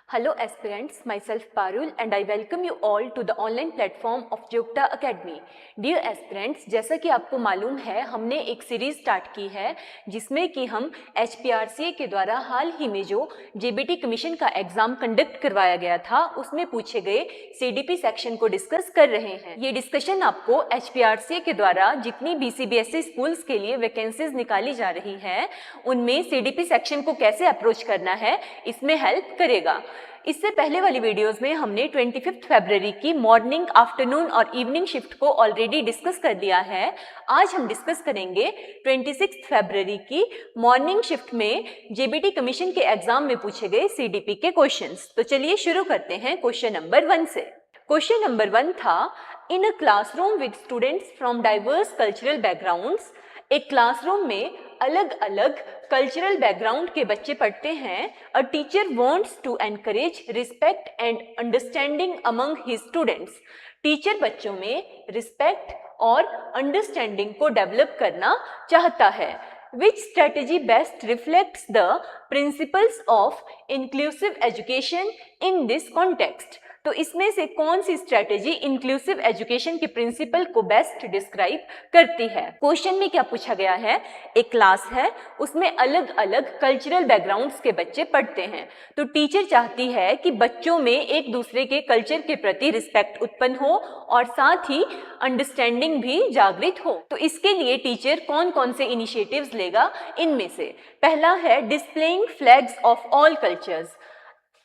Hello aspirants, myself Parul and I welcome you all to the online platform of Jyokta Academy. Dear aspirants, जैसा कि आपको मालूम है हमने एक सीरीज स्टार्ट की है जिसमें कि हम HPRCA के द्वारा हाल ही में जो JBT कमीशन का एग्जाम कंडक्ट करवाया गया था उसमें पूछे गए CDP सेक्शन को डिस्कस कर रहे हैं। ये डिस्कशन आपको HPRCA के द्वारा जितनी BCBSE स्कूल्स के लिए वैकेंसीज निकाली जा रही है उनमें CDP सेक्शन को कैसे अप्रोच करना है इसमें हेल्प करेगा। इससे पहले वाली वीडियोस में हमने 25 फरवरी की मॉर्निंग, आफ्टरनून और इवनिंग शिफ्ट को ऑलरेडी डिस्कस कर लिया है। आज हम डिस्कस करेंगे 26 फरवरी की मॉर्निंग शिफ्ट में JBT कमीशन के एग्जाम में पूछे गए CDP के क्वेश्चंस। तो चलिए शुरू करते हैं क्वेश्चन नंबर 1 से। क्वेश्चन नंबर 1 था, in a classroom with students from diverse cultural backgrounds, एक क्लासरूम में अलग अलग कल्चरल बैकग्राउंड के बच्चे पढ़ते हैं। A teacher wants to encourage respect and understanding among his students. Teacher बच्चों में रिस्पेक्ट और अंडरस्टैंडिंग को डेवलप करना चाहता है। Which strategy best reflects the principles of inclusive education in this context? तो इसमें से कौन सी स्ट्रेटेजी इंक्लूसिव एजुकेशन के प्रिंसिपल को बेस्ट डिस्क्राइब करती है? क्वेश्चन में क्या पूछा गया है, एक क्लास है उसमें अलग अलग कल्चरल बैकग्राउंड्स के बच्चे पढ़ते हैं। तो टीचर चाहती है कि बच्चों में एक दूसरे के कल्चर के प्रति रिस्पेक्ट उत्पन्न हो और साथ ही अंडरस्टैंडिंग भी जागृत हो। तो इसके लिए टीचर कौन कौन से इनिशिएटिव्स लेगा, इनमें से पहला है displaying flags of all cultures.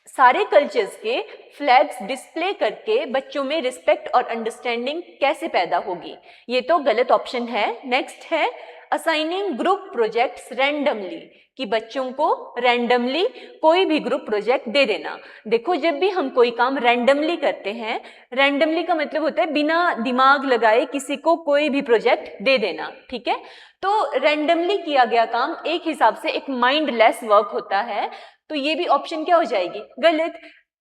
सारे कल्चर्स के फ्लैग्स डिस्प्ले करके बच्चों में रिस्पेक्ट और अंडरस्टैंडिंग कैसे पैदा होगी, ये तो गलत ऑप्शन है। नेक्स्ट है असाइनिंग ग्रुप प्रोजेक्ट्स रैंडमली, कि बच्चों को रैंडमली कोई भी ग्रुप प्रोजेक्ट दे देना। देखो, जब भी हम कोई काम रैंडमली करते हैं, रैंडमली का मतलब होता है बिना दिमाग लगाए किसी को कोई भी प्रोजेक्ट दे देना, ठीक है। तो रैंडमली किया गया काम एक हिसाब से एक माइंडलेस वर्क होता है। तो ये भी ऑप्शन क्या हो जाएगी, गलत।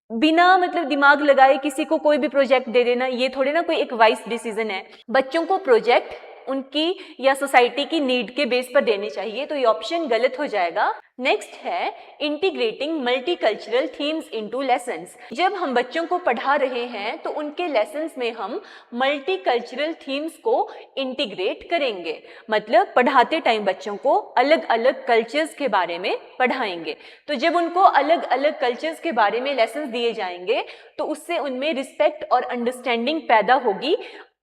बिना मतलब दिमाग लगाए किसी को कोई भी प्रोजेक्ट दे देना, ये थोड़ी ना कोई एक वाइज डिसीजन है। बच्चों को प्रोजेक्ट उनकी या सोसाइटी की नीड के बेस पर देने चाहिए, तो ये ऑप्शन गलत हो जाएगा। नेक्स्ट है integrating multicultural themes into lessons. जब हम बच्चों को पढ़ा रहे हैं तो उनके लेसन्स में हम मल्टीकल्चरल थीम्स को इंटीग्रेट करेंगे, मतलब पढ़ाते टाइम बच्चों को अलग अलग कल्चर्स के बारे में पढ़ाएंगे। तो जब उनको अलग अलग कल्चर्स के बारे में लेसन्स दिए जाएंगे तो उससे उनमें रिस्पेक्ट और अंडरस्टैंडिंग पैदा होगी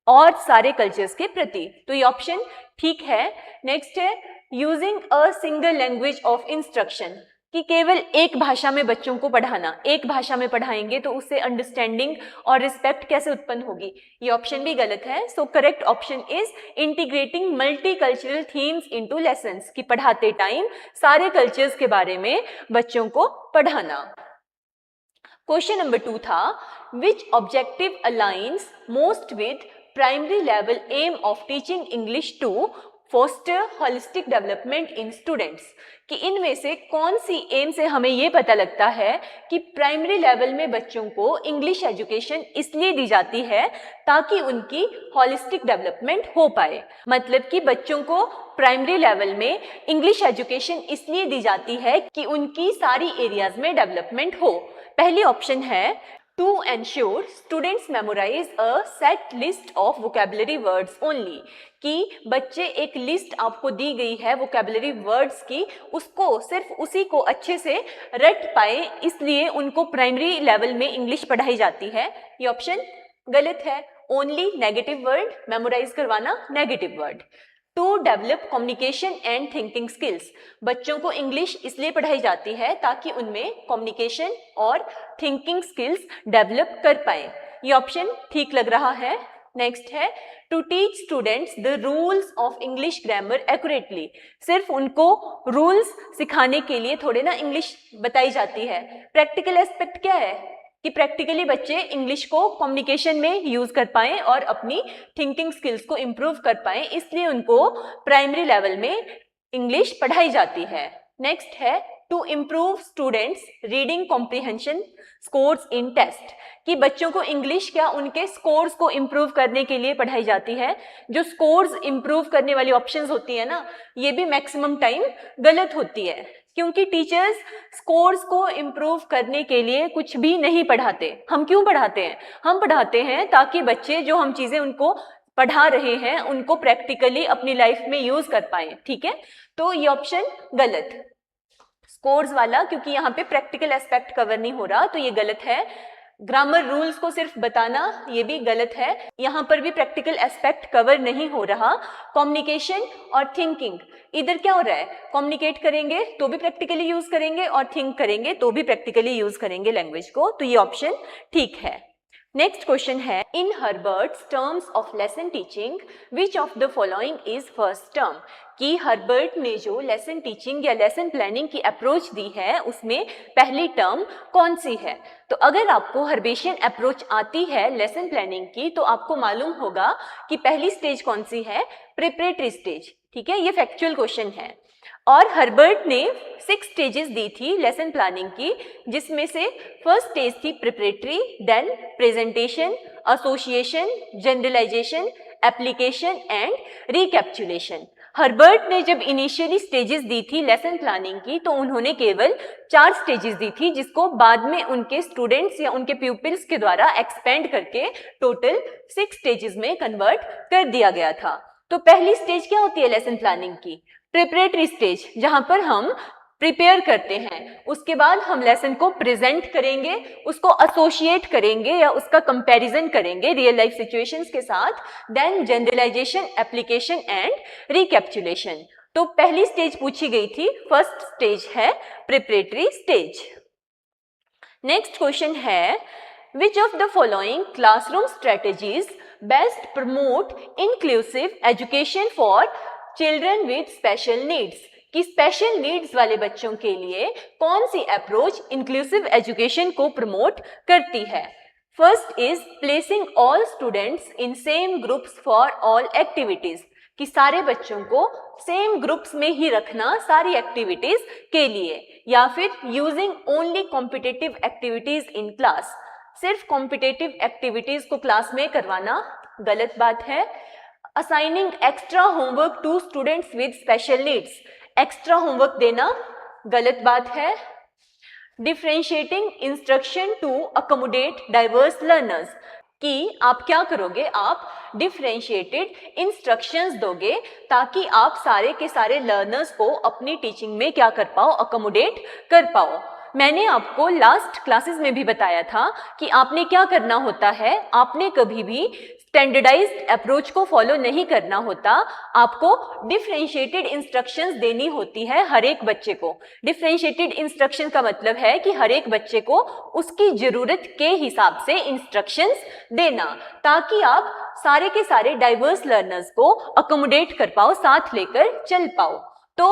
और सारे कल्चर्स के प्रति। तो ये ऑप्शन ठीक है। नेक्स्ट है using a single language of instruction, कि केवल एक भाषा में बच्चों को पढ़ाना। एक भाषा में पढ़ाएंगे तो उससे अंडरस्टैंडिंग और रिस्पेक्ट कैसे उत्पन्न होगी, ये ऑप्शन भी गलत है। सो correct option is integrating multicultural themes into lessons, कि पढ़ाते टाइम सारे कल्चर्स के बारे में बच्चों को पढ़ाना। क्वेश्चन नंबर 2 था, which objective aligns most with primary level aim of teaching English to foster holistic development in students, कि इनमें से कौन सी एम से हमें ये पता लगता है कि प्राइमरी लेवल में बच्चों को इंग्लिश एजुकेशन इसलिए दी जाती है ताकि उनकी होलिस्टिक डेवलपमेंट हो पाए। मतलब कि बच्चों को प्राइमरी लेवल में इंग्लिश एजुकेशन इसलिए दी जाती है कि उनकी सारी एरियाज में डेवलपमेंट हो। पहली ऑप्शन है to ensure students memorize a set list of vocabulary words only, कि बच्चे एक लिस्ट आपको दी गई है वोकैबुलरी वर्ड्स की, उसको सिर्फ उसी को अच्छे से रट पाए, इसलिए उनको प्राइमरी लेवल में इंग्लिश पढ़ाई जाती है। ये ऑप्शन गलत है। ओनली नेगेटिव वर्ड मेमोराइज करवाना, negative word. To develop communication and thinking skills, बच्चों को इंग्लिश इसलिए पढ़ाई जाती है ताकि उनमें कम्युनिकेशन और थिंकिंग स्किल्स डेवलप कर पाए। ये ऑप्शन ठीक लग रहा है। नेक्स्ट है to teach students the rules of English grammar accurately, सिर्फ उनको रूल्स सिखाने के लिए थोड़े ना इंग्लिश बताई जाती है। प्रैक्टिकल एस्पेक्ट क्या है कि प्रैक्टिकली बच्चे इंग्लिश को कम्युनिकेशन में यूज कर पाएं और अपनी थिंकिंग स्किल्स को इम्प्रूव कर पाएं, इसलिए उनको प्राइमरी लेवल में इंग्लिश पढ़ाई जाती है। नेक्स्ट है to improve students reading comprehension scores in test, कि बच्चों को इंग्लिश क्या उनके स्कोर्स को इम्प्रूव करने के लिए पढ़ाई जाती है। जो स्कोर्स इम्प्रूव करने वाली ऑप्शंस होती है ना, ये भी मैक्सिमम टाइम गलत होती है, क्योंकि टीचर्स स्कोर्स को इम्प्रूव करने के लिए कुछ भी नहीं पढ़ाते। हम क्यों पढ़ाते हैं? हम पढ़ाते हैं ताकि बच्चे जो हम चीजें उनको पढ़ा रहे हैं उनको प्रैक्टिकली अपनी लाइफ में यूज कर पाए। ठीक है, तो ये ऑप्शन गलत, स्कोर्स वाला, क्योंकि यहाँ पे प्रैक्टिकल एस्पेक्ट कवर नहीं हो रहा, तो ये गलत है। ग्रामर रूल्स को सिर्फ बताना, ये भी गलत है, यहाँ पर भी प्रैक्टिकल एस्पेक्ट कवर नहीं हो रहा। कम्युनिकेशन और थिंकिंग, इधर क्या हो रहा है, कम्युनिकेट करेंगे तो भी प्रैक्टिकली यूज करेंगे और थिंक करेंगे तो भी प्रैक्टिकली यूज करेंगे लैंग्वेज को, तो ये ऑप्शन ठीक है। नेक्स्ट क्वेश्चन है, in Herbart's terms of lesson teaching which of the following is first term, कि हर्बर्ट ने जो लेसन टीचिंग या लेसन प्लानिंग की अप्रोच दी है उसमें पहली टर्म कौन सी है। तो अगर आपको हर्बेशियन अप्रोच आती है लेसन प्लानिंग की तो आपको मालूम होगा कि पहली स्टेज कौन सी है, प्रिपरेटरी स्टेज। ठीक है, ये फैक्चुअल क्वेश्चन है। और हर्बर्ट ने 6 स्टेजेस दी थी लेसन प्लानिंग की, जिसमें से फर्स्ट स्टेज थी preparatory, then presentation, association, generalisation, application and recapitulation. Herbart ने जब इनिशियली स्टेजेस दी थी लेसन प्लानिंग की तो उन्होंने केवल 4 स्टेजेस दी थी, जिसको बाद में उनके स्टूडेंट्स या उनके प्यूपिल्स के द्वारा एक्सपेंड करके टोटल 6 स्टेजेस में कन्वर्ट कर दिया गया था। तो पहली स्टेज क्या होती है लेसन प्लानिंग की, प्रिपरेटरी स्टेज, जहां पर हम प्रिपेयर करते हैं। उसके बाद हम लेसन को प्रेजेंट करेंगे, उसको एसोसिएट करेंगे या उसका कंपैरिजन करेंगे रियल लाइफ सिचुएशंस के साथ, देन जनरलाइजेशन, एप्लीकेशन एंड रिकैप्चुलेशन। तो पहली स्टेज पूछी गई थी, फर्स्ट स्टेज है प्रिपरेटरी स्टेज। नेक्स्ट क्वेश्चन है, विच of the following classroom strategies best promote inclusive education for children with special needs, कि स्पेशल नीड्स वाले बच्चों के लिए कौन सी अप्रोच इंक्लूसिव एजुकेशन को प्रमोट करती है। First is placing all students in same groups for all activities, कि सारे बच्चों को सेम ग्रुप्स में ही रखना सारी एक्टिविटीज के लिए, या फिर using only competitive activities in class, सिर्फ कॉम्पिटिटिव एक्टिविटीज को क्लास में करवाना गलत बात है। Assigning extra homework to students with special needs, extra homework देना गलत बात है। Differentiating instruction to accommodate diverse learners, कि आप क्या करोगे, आप डिफरेंशिएटेड इंस्ट्रक्शंस दोगे ताकि आप सारे के सारे लर्नर्स को अपनी टीचिंग में क्या कर पाओ, अकोमोडेट कर पाओ। मैंने आपको लास्ट क्लासेस में भी बताया था कि आपने क्या करना होता है, आपने कभी भी स्टैंडर्डाइज्ड अप्रोच को फॉलो नहीं करना होता, आपको डिफरेंशिएटेड इंस्ट्रक्शंस देनी होती है हर एक बच्चे को। डिफरेंशिएटेड इंस्ट्रक्शन का मतलब है कि हर एक बच्चे को उसकी जरूरत के हिसाब से इंस्ट्रक्शंस देना, ताकि आप सारे के सारे डाइवर्स लर्नर्स को अकोमोडेट कर पाओ, साथ लेकर चल पाओ। तो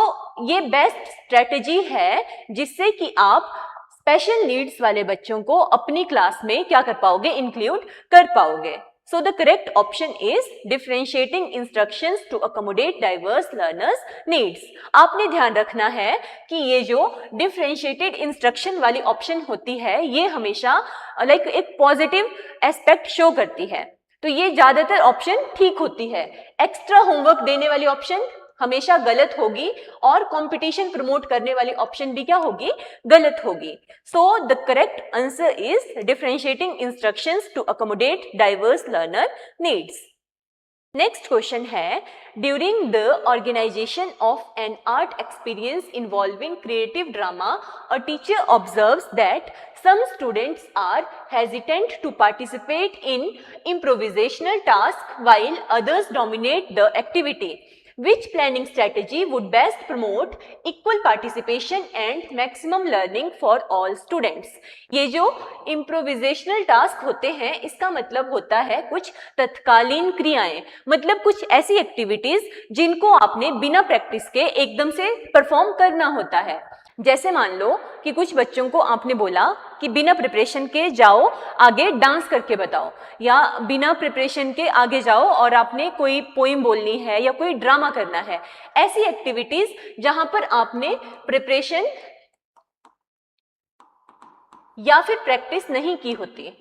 ये बेस्ट स्ट्रेटेजी है जिससे कि आप स्पेशल नीड्स वाले बच्चों को अपनी क्लास में क्या कर पाओगे, इंक्लूड कर पाओगे। So the correct option is differentiating instructions to accommodate diverse learners needs. आपने ध्यान रखना है कि ये जो differentiated instruction वाली option होती है ये हमेशा like एक positive aspect show करती है, तो ये ज्यादातर ऑप्शन ठीक होती है। एक्स्ट्रा होमवर्क देने वाली ऑप्शन हमेशा गलत होगी और कंपटीशन प्रमोट करने वाली ऑप्शन भी क्या होगी, गलत होगी। So the correct answer is differentiating instructions to accommodate diverse learner needs. Next question है, during the organisation of an art experience involving creative drama a teacher observes that some students are hesitant to participate in improvisational tasks while others dominate the activity. Which planning strategy would best promote equal participation and maximum learning for all students? ये जो improvisational task होते हैं इसका मतलब होता है कुछ तत्कालीन क्रियाएं, मतलब कुछ ऐसी एक्टिविटीज जिनको आपने बिना प्रैक्टिस के एकदम से परफॉर्म करना होता है। जैसे मान लो कि कुछ बच्चों को आपने बोला कि बिना प्रिपरेशन के जाओ आगे डांस करके बताओ, या बिना प्रिपरेशन के आगे जाओ और आपने कोई पोइम बोलनी है या कोई ड्रामा करना है। ऐसी एक्टिविटीज जहां पर आपने प्रिपरेशन या फिर प्रैक्टिस नहीं की होती।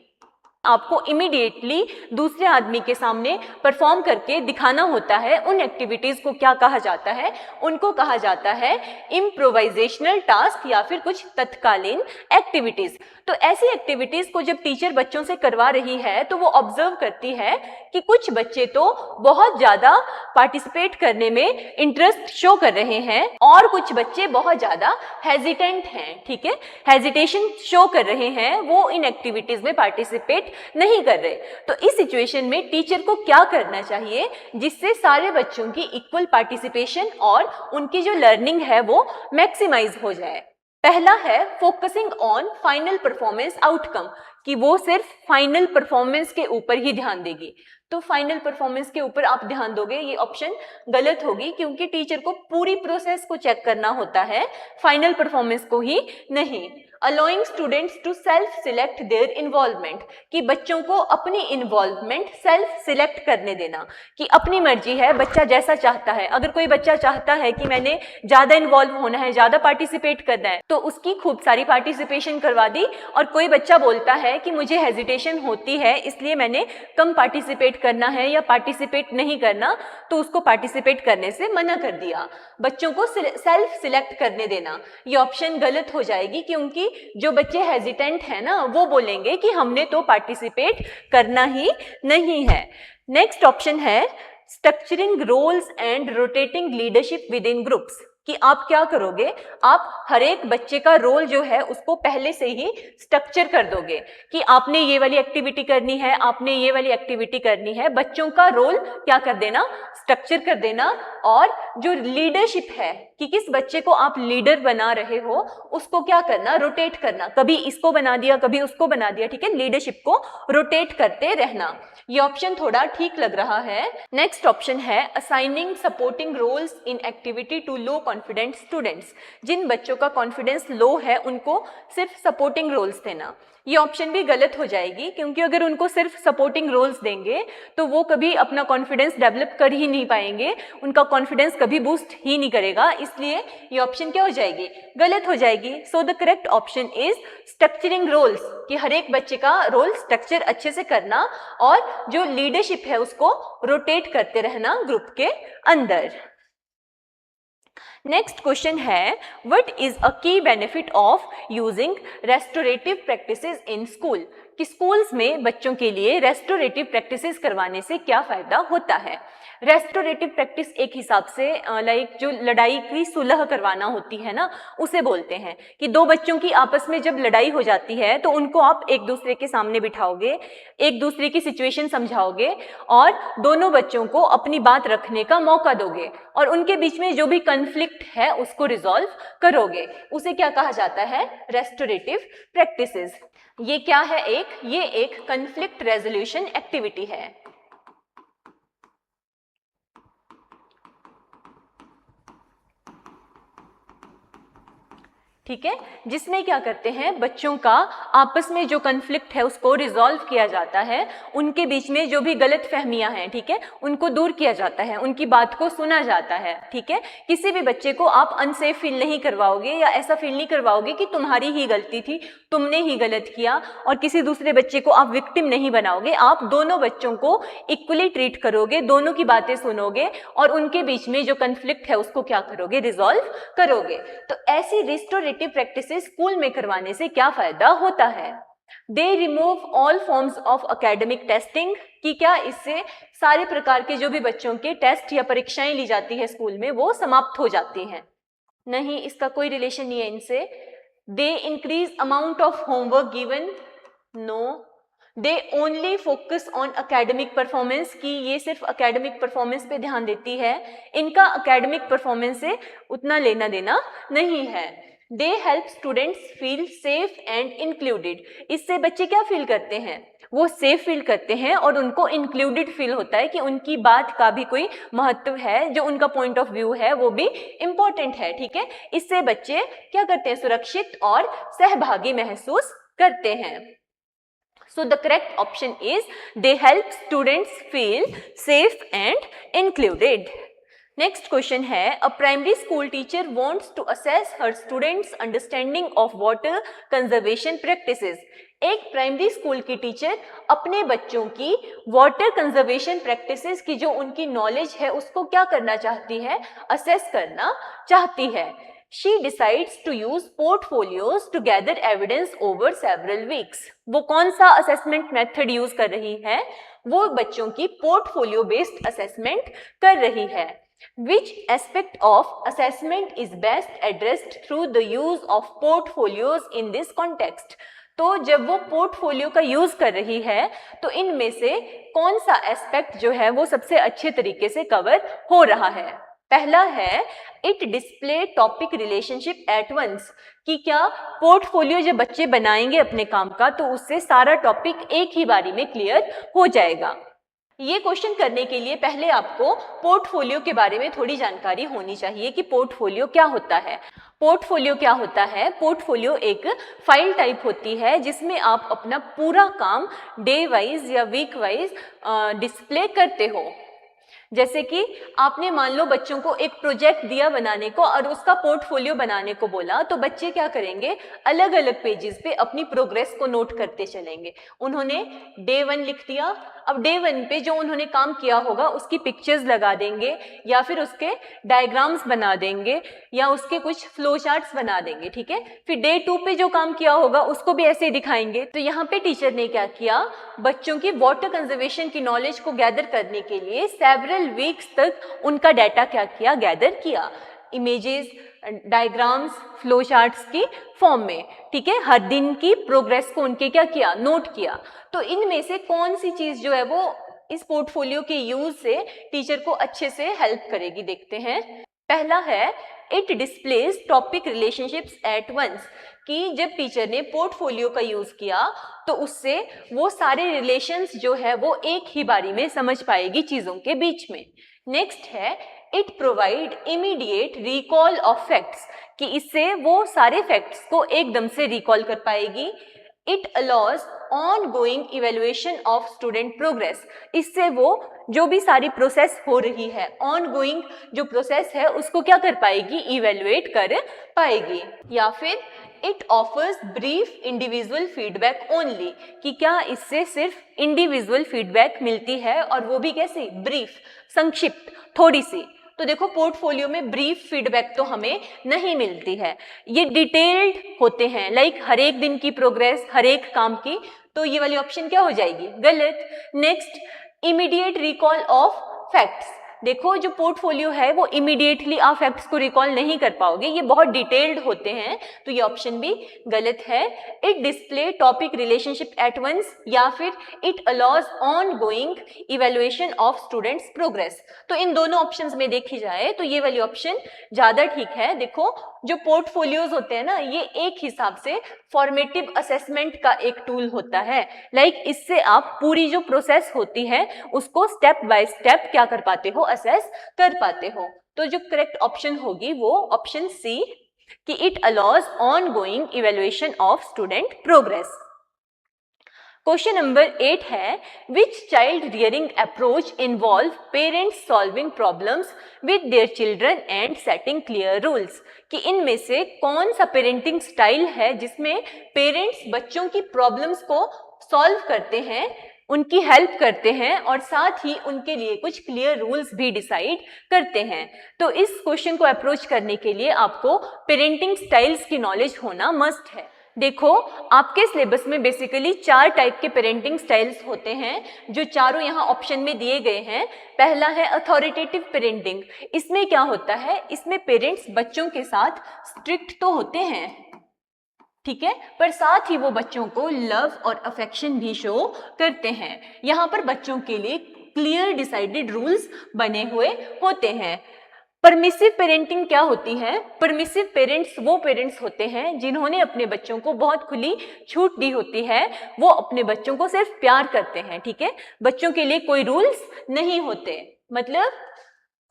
आपको इमीडिएटली दूसरे आदमी के सामने परफॉर्म करके दिखाना होता है। उन एक्टिविटीज को क्या कहा जाता है? उनको कहा जाता है इम्प्रोवाइजेशनल टास्क या फिर कुछ तत्कालीन एक्टिविटीज। तो ऐसी एक्टिविटीज को जब टीचर बच्चों से करवा रही है तो वो ऑब्जर्व करती है कि कुछ बच्चे तो बहुत ज्यादा पार्टिसिपेट करने में इंटरेस्ट शो कर रहे हैं और कुछ बच्चे बहुत ज्यादा हेजिटेंट हैं। ठीक है, हेजिटेशन शो कर रहे हैं, वो इन एक्टिविटीज में पार्टिसिपेट नहीं कर रहे। तो इस सिचुएशन में टीचर को क्या करना चाहिए जिससे सारे बच्चों की इक्वल पार्टिसिपेशन और उनकी जो लर्निंग है वो मैक्सिमाइज हो जाए? पहला है focusing on final performance outcome, कि वो सिर्फ फाइनल परफॉर्मेंस के ऊपर ही ध्यान देगी। तो फाइनल परफॉर्मेंस के ऊपर आप ध्यान दोगे, ये ऑप्शन गलत होगी, क्योंकि टीचर को पूरी प्रोसेस को चेक करना होता है, फाइनल परफॉर्मेंस को ही नहीं। Allowing students to self select their involvement, कि बच्चों को अपनी इन्वॉल्वमेंट सेल्फ सिलेक्ट करने देना, कि अपनी मर्जी है, बच्चा जैसा चाहता है। अगर कोई बच्चा चाहता है कि मैंने ज्यादा इन्वॉल्व होना है, ज्यादा पार्टिसिपेट करना है, तो उसकी खूब सारी पार्टिसिपेशन करवा दी। और कोई बच्चा बोलता है कि मुझे हेजिटेशन होती है इसलिए मैंने कम पार्टिसिपेट करना है या पार्टिसिपेट नहीं करना, तो उसको पार्टिसिपेट करने से मना कर दिया। बच्चों को सेल्फ सिलेक्ट करने देना, ये ऑप्शन गलत हो जाएगी, क्योंकि जो बच्चे हेजिटेंट हैं ना, वो बोलेंगे कि हमने तो पार्टिसिपेट करना ही नहीं है। नेक्स्ट ऑप्शन है structuring roles and rotating leadership with in groups, कि आप क्या करोगे, आप हर एक बच्चे का रोल जो है उसको पहले से ही स्ट्रक्चर कर दोगे कि आपने ये वाली एक्टिविटी करनी है, आपने ये वाली एक्टिविटी करनी है। बच्चों का रोल क्या कर देना, स्ट्रक्चर कर देना। और जो लीडरशिप है कि किस बच्चे को आप लीडर बना रहे हो, उसको क्या करना, रोटेट करना, कभी इसको बना दिया कभी उसको बना दिया। ठीक है, लीडरशिप को रोटेट करते रहना। ये ऑप्शन थोड़ा ठीक लग रहा है। नेक्स्ट ऑप्शन है assigning supporting roles in activity to low confident students, जिन बच्चों का कॉन्फिडेंस लो है उनको सिर्फ सपोर्टिंग रोल्स देना। ये ऑप्शन भी गलत हो जाएगी, क्योंकि अगर उनको सिर्फ सपोर्टिंग रोल्स देंगे तो वो कभी अपना कॉन्फिडेंस डेवलप कर ही नहीं पाएंगे, उनका कॉन्फिडेंस कभी बूस्ट ही नहीं करेगा। इसलिए ये ऑप्शन क्या हो जाएगी, गलत हो जाएगी। So the correct option is structuring roles, कि हर एक बच्चे का रोल स्ट्रक्चर अच्छे से करना और जो लीडरशिप है उसको रोटेट करते रहना ग्रुप के अंदर। नेक्स्ट क्वेश्चन है व्हाट इज अ की benefit of using restorative practices in school, कि स्कूल्स में बच्चों के लिए रेस्टोरेटिव प्रैक्टिसेस करवाने से क्या फायदा होता है। रेस्टोरेटिव प्रैक्टिस एक हिसाब से लाइक जो लड़ाई की सुलह करवाना होती है ना, उसे बोलते हैं। कि दो बच्चों की आपस में जब लड़ाई हो जाती है तो उनको आप एक दूसरे के सामने बिठाओगे, एक दूसरे की सिचुएशन समझाओगे और दोनों बच्चों को अपनी बात रखने का मौका दोगे और उनके बीच में जो भी कन्फ्लिक्ट है उसको रिजॉल्व करोगे। उसे क्या कहा जाता है, रेस्टोरेटिव प्रैक्टिसेस। ये क्या है, ये एक कन्फ्लिक्ट रेजोल्यूशन एक्टिविटी है। ठीक है, जिसमें क्या करते हैं, बच्चों का आपस में जो कन्फ्लिक्ट है उसको रिजॉल्व किया जाता है, उनके बीच में जो भी गलत फहमियां हैं, ठीक है, उनको दूर किया जाता है, उनकी बात को सुना जाता है। ठीक है, किसी भी बच्चे को आप अनसेफ फील नहीं करवाओगे या ऐसा फील नहीं करवाओगे कि तुम्हारी ही गलती थी, तुमने ही गलत किया, और किसी दूसरे बच्चे को आप विक्टिम नहीं बनाओगे। आप दोनों बच्चों को इक्वली ट्रीट करोगे, दोनों की बातें सुनोगे और उनके बीच में जो कन्फ्लिक्ट है उसको क्या करोगे, रिजॉल्व करोगे। तो ऐसी रिस्टोरेटिव प्रैक्टिसेस स्कूल में करवाने से क्या फायदा होता है। They remove all forms of academic testing, कि क्या इससे सारे प्रकार के जो भी बच्चों के टेस्ट या परीक्षाएं ली जाती है स्कूल में वो समाप्त हो जाती हैं। नहीं, इसका कोई रिलेशन नहीं है इनसे। They increase amount of homework given, no. They only focus on academic performance, की ये सिर्फ अकेडमिक परफॉर्मेंस पे ध्यान देती है, इनका अकेडमिक परफॉर्मेंस से उतना लेना देना नहीं है। They help students feel safe and included, इससे बच्चे क्या फील करते हैं, वो सेफ फील करते हैं और उनको इंक्लूडेड फील होता है कि उनकी बात का भी कोई महत्व है, जो उनका पॉइंट ऑफ व्यू है वो भी इम्पोर्टेंट है। ठीक है, इससे बच्चे क्या करते हैं, सुरक्षित और सहभागी महसूस करते हैं। So the correct option is they help students feel safe and included. Next question है, a primary school teacher wants to assess her students understanding of water conservation practices. एक प्राइमरी स्कूल की टीचर अपने बच्चों की water conservation practices की जो उनकी knowledge है उसको क्या करना चाहती है, असेस करना चाहती है। She decides to use portfolios to gather evidence over several weeks. वो कौन सा असेसमेंट मेथड यूज कर रही है, वो बच्चों की पोर्टफोलियो बेस्ड असेसमेंट कर रही है। Which aspect of assessment is best addressed through the use of portfolios in this context? तो जब वो पोर्टफोलियो का यूज कर रही है तो इनमें से कौन सा एस्पेक्ट जो है वो सबसे अच्छे तरीके से कवर हो रहा है। पहला है, it display topic relationship at once, कि क्या पोर्टफोलियो जब बच्चे बनाएंगे अपने काम का तो उससे सारा टॉपिक एक ही बारी में क्लियर हो जाएगा। ये क्वेश्चन करने के लिए पहले आपको पोर्टफोलियो के बारे में थोड़ी जानकारी होनी चाहिए कि पोर्टफोलियो क्या होता है। पोर्टफोलियो क्या होता है, पोर्टफोलियो एक फाइल टाइप होती है जिसमें आप अपना पूरा काम डे वाइज या वीक वाइज डिस्प्ले करते हो। जैसे कि आपने मान लो बच्चों को एक प्रोजेक्ट दिया बनाने को और उसका पोर्टफोलियो बनाने को बोला, तो बच्चे क्या करेंगे, अलग अलग पेजेस पे अपनी प्रोग्रेस को नोट करते चलेंगे। उन्होंने डे 1 लिख दिया, अब डे 1 पे जो उन्होंने काम किया होगा उसकी पिक्चर्स लगा देंगे या फिर उसके डायग्राम्स बना देंगे या उसके कुछ फ्लो चार्ट्स बना देंगे, ठीक है। फिर डे 2 पे जो काम किया होगा उसको भी ऐसे ही दिखाएंगे। तो यहाँ पे टीचर ने क्या किया, बच्चों की वाटर कंजर्वेशन की नॉलेज को गैदर करने के लिए सेवरल वीक्स तक उनका डाटा क्या किया, गैदर किया, इमेजेस, डायग्राम्स, फ्लो चार्ट्स की फॉर्म में, ठीक है। हर दिन की प्रोग्रेस को उनके क्या किया, नोट किया। तो इनमें से कौन सी चीज जो है वो इस पोर्टफोलियो के यूज से टीचर को अच्छे से हेल्प करेगी, देखते हैं। पहला है, it displays topic relationships at once, कि जब टीचर ने पोर्टफोलियो का यूज किया तो उससे वो सारे रिलेशंस जो है वो एक ही बारी में समझ पाएगी चीजों के बीच में। नेक्स्ट है, it provide immediate recall of facts, कि इससे वो सारे फैक्ट्स को एकदम से रिकॉल कर पाएगी। It allows on going evaluation of student progress, इससे वो जो भी सारी प्रोसेस हो रही है, ऑन गोइंग जो प्रोसेस है उसको क्या कर पाएगी, इवेल्युएट कर पाएगी। या फिर it offers brief individual feedback only, कि क्या इससे सिर्फ इंडिविजुअल फीडबैक मिलती है और वो भी कैसी, ब्रीफ, संक्षिप्त, थोड़ी सी। तो देखो पोर्टफोलियो में ब्रीफ फीडबैक तो हमें नहीं मिलती है, ये डिटेल्ड होते हैं, लाइक हर एक दिन की प्रोग्रेस, हर एक काम की। तो ये वाली ऑप्शन क्या हो जाएगी, गलत। Next, immediate recall of facts, देखो जो पोर्टफोलियो है वो इमीडिएटली आप फैक्ट्स को रिकॉल नहीं कर पाओगे, ये बहुत डिटेल्ड होते हैं, तो ये ऑप्शन भी गलत है। It display topic relationship at once, या फिर it allows on going evaluation of students progress. तो इन दोनों ऑप्शंस में देखी जाए तो ये वाली ऑप्शन ज्यादा ठीक है। देखो जो पोर्टफोलियोज होते हैं ना, ये एक हिसाब से फॉर्मेटिव असेसमेंट का एक टूल होता है, लाइक इससे आप पूरी जो प्रोसेस होती है उसको स्टेप बाय स्टेप क्या कर पाते हो, असेस कर पाते हो। तो जो करेक्ट ऑप्शन होगी वो ऑप्शन सी, कि it allows on going evaluation of student progress. Question number 8 है, which child rearing approach involve parents solving problems with their children and setting clear rules, कि इनमें से कौन सा पेरेंटिंग स्टाइल है जिसमें पेरेंट्स बच्चों की प्रॉब्लम्स को सॉल्व करते हैं, उनकी हेल्प करते हैं और साथ ही उनके लिए कुछ क्लियर रूल्स भी डिसाइड करते हैं। तो इस क्वेश्चन को अप्रोच करने के लिए आपको पेरेंटिंग स्टाइल्स की नॉलेज होना मस्ट है। देखो आपके सिलेबस में बेसिकली 4 टाइप के पेरेंटिंग स्टाइल्स होते हैं, जो चारों यहाँ ऑप्शन में दिए गए हैं। पहला है अथॉरिटेटिव पेरेंटिंग, इसमें क्या होता है, इसमें पेरेंट्स बच्चों के साथ स्ट्रिक्ट तो होते हैं, ठीक है, पर साथ ही वो बच्चों को लव और अफेक्शन भी शो करते हैं। यहाँ पर बच्चों के लिए क्लियर डिसाइडेड रूल्स बने हुए होते हैं। परमिसिव पेरेंटिंग क्या होती है, परमिसिव पेरेंट्स वो पेरेंट्स होते हैं जिन्होंने अपने बच्चों को बहुत खुली छूट दी होती है, वो अपने बच्चों को सिर्फ प्यार करते हैं, ठीक है, बच्चों के लिए कोई रूल्स नहीं होते। मतलब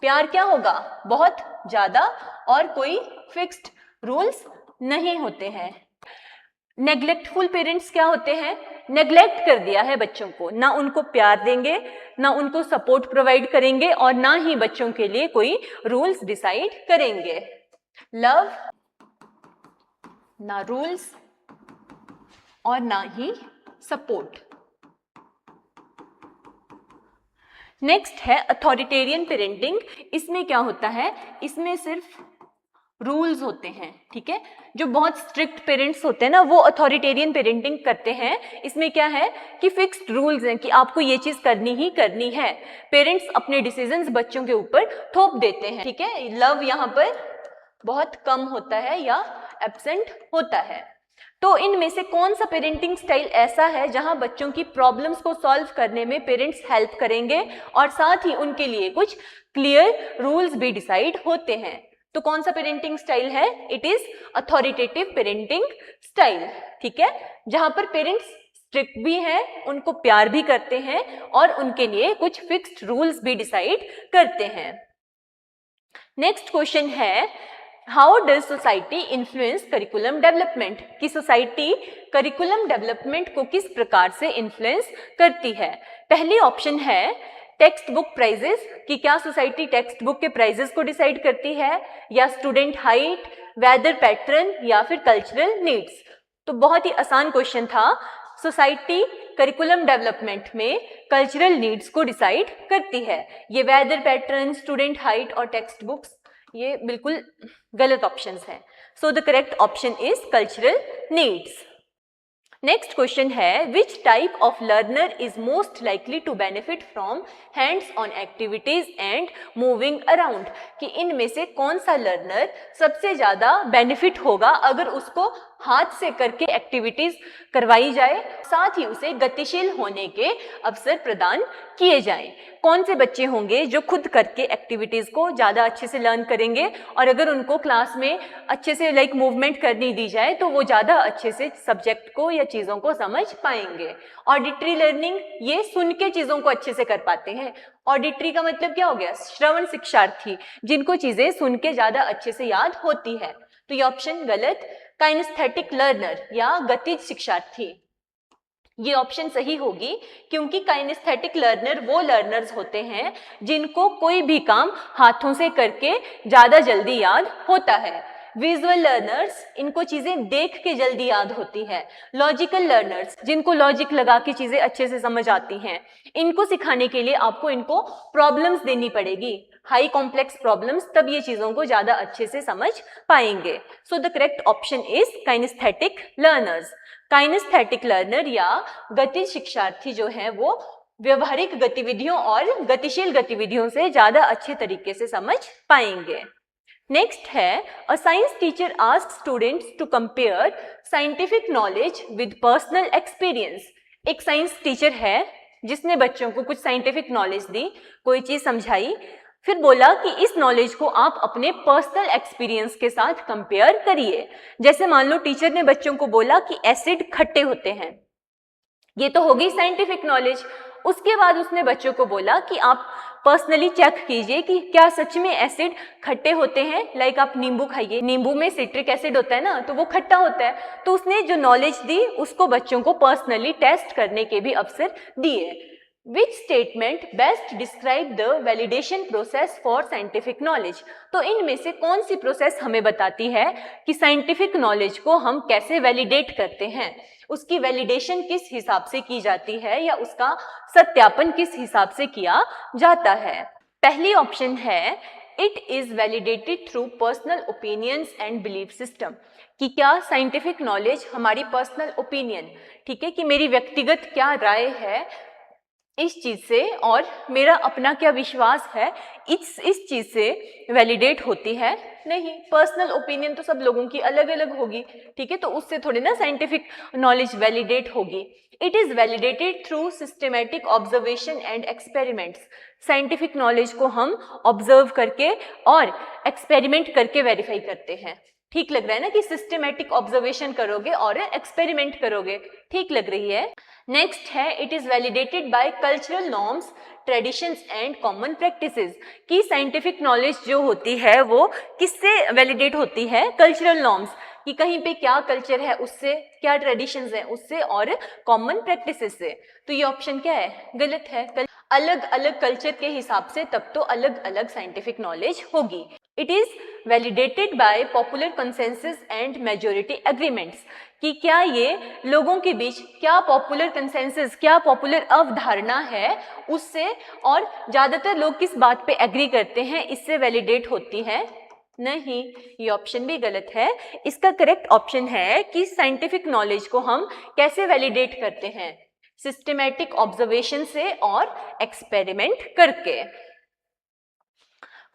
प्यार क्या होगा, बहुत ज्यादा, और कोई फिक्स्ड रूल्स नहीं होते हैं। नेग्लेक्टफुल पेरेंट्स क्या होते हैं, नेग्लेक्ट कर दिया है बच्चों को, ना उनको प्यार देंगे, ना उनको सपोर्ट प्रोवाइड करेंगे और ना ही बच्चों के लिए कोई रूल्स डिसाइड करेंगे। लव ना रूल्स और ना ही सपोर्ट। नेक्स्ट है अथॉरिटेरियन पेरेंटिंग। इसमें क्या होता है, इसमें सिर्फ रूल्स होते हैं, ठीक है। जो बहुत स्ट्रिक्ट पेरेंट्स होते हैं ना, वो अथॉरिटेरियन पेरेंटिंग करते हैं। इसमें क्या है कि फिक्स्ड रूल्स हैं कि आपको ये चीज करनी ही करनी है। पेरेंट्स अपने डिसीजंस बच्चों के ऊपर थोप देते हैं, ठीक है। लव यहाँ पर बहुत कम होता है या एब्सेंट होता है। तो इनमें से कौन सा पेरेंटिंग स्टाइल ऐसा है जहां बच्चों की प्रॉब्लम्स को सॉल्व करने में पेरेंट्स हेल्प करेंगे और साथ ही उनके लिए कुछ क्लियर रूल्स भी डिसाइड होते हैं? तो कौन सा पेरेंटिंग स्टाइल है? It is authoritative parenting style, ठीक है, जहां पर पेरेंट्स स्ट्रिक्ट भी हैं, उनको प्यार भी करते हैं और उनके लिए कुछ फिक्स्ड रूल्स भी डिसाइड करते हैं। नेक्स्ट क्वेश्चन है, how does society influence curriculum development? कि सोसाइटी करिकुलम डेवलपमेंट को किस प्रकार से इन्फ्लुएंस करती है? पहली ऑप्शन है टेक्स्ट बुक प्राइजेस, कि क्या सोसाइटी टेक्स्ट बुक के प्राइजेस को डिसाइड करती है, या स्टूडेंट हाइट, वेदर पैटर्न, या फिर कल्चरल नीड्स। तो बहुत ही आसान क्वेश्चन था। सोसाइटी करिकुलम डेवलपमेंट में कल्चरल नीड्स को डिसाइड करती है। ये वेदर पैटर्न, स्टूडेंट हाइट और टेक्स्ट बुक्स ये बिल्कुल गलत ऑप्शंस हैं। So the correct option is cultural needs. Next question है, which type of learner is most likely to benefit from hands on activities and moving around? कि इनमें से कौन सा लर्नर सबसे ज्यादा बेनिफिट होगा अगर उसको हाथ से करके एक्टिविटीज करवाई जाए, साथ ही उसे गतिशील होने के अवसर प्रदान किए जाएं? कौन से बच्चे होंगे जो खुद करके एक्टिविटीज को ज्यादा अच्छे से लर्न करेंगे और अगर उनको क्लास में अच्छे से मूवमेंट करनी दी जाए तो वो ज्यादा अच्छे से सब्जेक्ट को या चीजों को समझ पाएंगे? ऑडिटरी लर्निंग, ये सुन के चीजों को अच्छे से कर पाते हैं। ऑडिटरी का मतलब क्या हो गया? श्रवण शिक्षार्थी, जिनको चीजें सुन के ज्यादा अच्छे से याद होती है। तो ये ऑप्शन गलत। काइनेस्थेटिक लर्नर या गतिज शिक्षार्थी, ये ऑप्शन सही होगी, क्योंकि काइनेस्थेटिक लर्नर वो लर्नर्स होते हैं जिनको कोई भी काम हाथों से करके ज्यादा जल्दी याद होता है। विजुअल लर्नर्स, इनको चीजें देख के जल्दी याद होती है। लॉजिकल लर्नर्स, जिनको लॉजिक लगा के चीजें अच्छे से समझ आती हैं। इनको सिखाने के लिए आपको इनको प्रॉब्लम्स देनी पड़ेगी, हाई कॉम्प्लेक्स प्रॉब्लम्स, तब ये चीजों को ज्यादा अच्छे से समझ पाएंगे। So the correct option is kinesthetic learners. Kinesthetic learner या गतिज शिक्षार्थी जो है वो व्यवहारिक गतिविधियों और गतिशील गतिविधियों से ज्यादा अच्छे तरीके से समझ पाएंगे। नेक्स्ट है, a science teacher asked students to compare scientific knowledge with personal experience. एक साइंस टीचर है जिसने बच्चों को कुछ साइंटिफिक नॉलेज दी, कोई चीज समझाई, फिर बोला कि इस नॉलेज को आप अपने पर्सनल एक्सपीरियंस के साथ कंपेयर करिए। जैसे मान लो टीचर ने बच्चों को बोला कि एसिड खट्टे होते हैं, ये तो होगी साइंटिफिक नॉलेज। उसके बाद उसने बच्चों को बोला कि आप पर्सनली चेक कीजिए कि क्या सच में एसिड खट्टे होते हैं। आप नींबू खाइए, नींबू में सिट्रिक एसिड होता है ना, तो वो खट्टा होता है। तो उसने जो नॉलेज दी उसको बच्चों को पर्सनली टेस्ट करने के भी अवसर दिए। Which statement best describe the validation process for scientific knowledge? तो इनमें से कौन सी प्रोसेस हमें बताती है कि साइंटिफिक नॉलेज को हम कैसे वैलिडेट करते हैं, उसकी वैलिडेशन किस हिसाब से की जाती है या उसका सत्यापन किस हिसाब से किया जाता है? पहली ऑप्शन है, it is validated through personal opinions and belief system. कि क्या साइंटिफिक नॉलेज हमारी पर्सनल ओपिनियन, ठीक है, कि मेरी व्यक्तिगत क्या राय है इस चीज से और मेरा अपना क्या विश्वास है इस चीज से वैलिडेट होती है? नहीं, पर्सनल ओपिनियन तो सब लोगों की अलग अलग होगी, ठीक है, तो उससे थोड़ी ना साइंटिफिक नॉलेज वैलिडेट होगी। It is validated through systematic observation and experiments. Scientific knowledge को हम ऑब्जर्व करके और एक्सपेरिमेंट करके वेरीफाई करते हैं। ठीक लग रहा है ना कि सिस्टमैटिक ऑब्जर्वेशन करोगे और एक्सपेरिमेंट करोगे, ठीक लग रही है। नेक्स्ट है, it is validated bye cultural norms, traditions and common practices. की साइंटिफिक नॉलेज जो होती है वो किससे वैलिडेट होती है? कल्चरल नॉर्म्स, कि कहीं पे क्या कल्चर है उससे, क्या ट्रेडिशंस है उससे और कॉमन प्रैक्टिसेस से। तो ये ऑप्शन क्या है, गलत है। अलग अलग कल्चर के हिसाब से तब तो अलग अलग साइंटिफिक नॉलेज होगी। It is validated bye popular consensus and majority agreements, कि क्या ये लोगों के बीच क्या पॉपुलर कंसेंसस, क्या पॉपुलर अवधारणा है उससे और ज्यादातर लोग किस बात पे एग्री करते हैं, इससे वैलिडेट होती है। नहीं, ये ऑप्शन भी गलत है। इसका करेक्ट ऑप्शन है कि साइंटिफिक नॉलेज को हम कैसे वैलिडेट करते हैं, सिस्टमैटिक ऑब्जर्वेशन से और एक्सपेरिमेंट करके।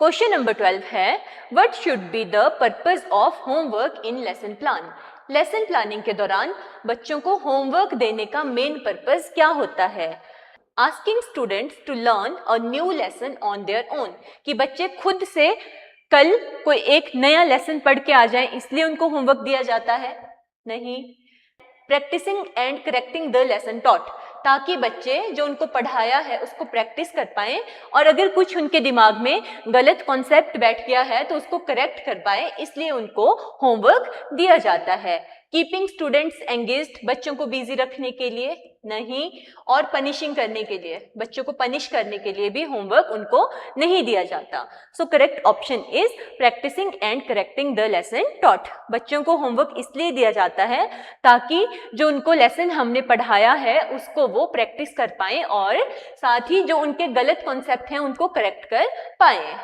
क्वेश्चन नंबर 12 है, what should be the purpose of homework in lesson plan. Lesson planning के दौरान बच्चों को होमवर्क देने का मेन पर्पस क्या होता है। Asking students to learn a new lesson on their own, कि बच्चे खुद से कल कोई एक नया लेसन पढ़ के आ जाए इसलिए उनको होमवर्क दिया जाता है। नहीं। Practicing and correcting the lesson taught, ताकि बच्चे जो उनको पढ़ाया है उसको प्रैक्टिस कर पाए और अगर कुछ उनके दिमाग में गलत कॉन्सेप्ट बैठ गया है तो उसको करेक्ट कर पाए, इसलिए उनको होमवर्क दिया जाता है। कीपिंग स्टूडेंट्स एंगेज्ड, बच्चों को बिजी रखने के लिए। नहीं। और पनिशिंग करने के लिए, बच्चों को पनिश करने के लिए भी होमवर्क उनको नहीं दिया जाता। So correct option is practicing and correcting the lesson taught. बच्चों को होमवर्क इसलिए दिया जाता है ताकि जो उनको लेसन हमने पढ़ाया है उसको वो प्रैक्टिस कर पाए और साथ ही जो उनके गलत कॉन्सेप्ट हैं उनको करेक्ट कर पाए।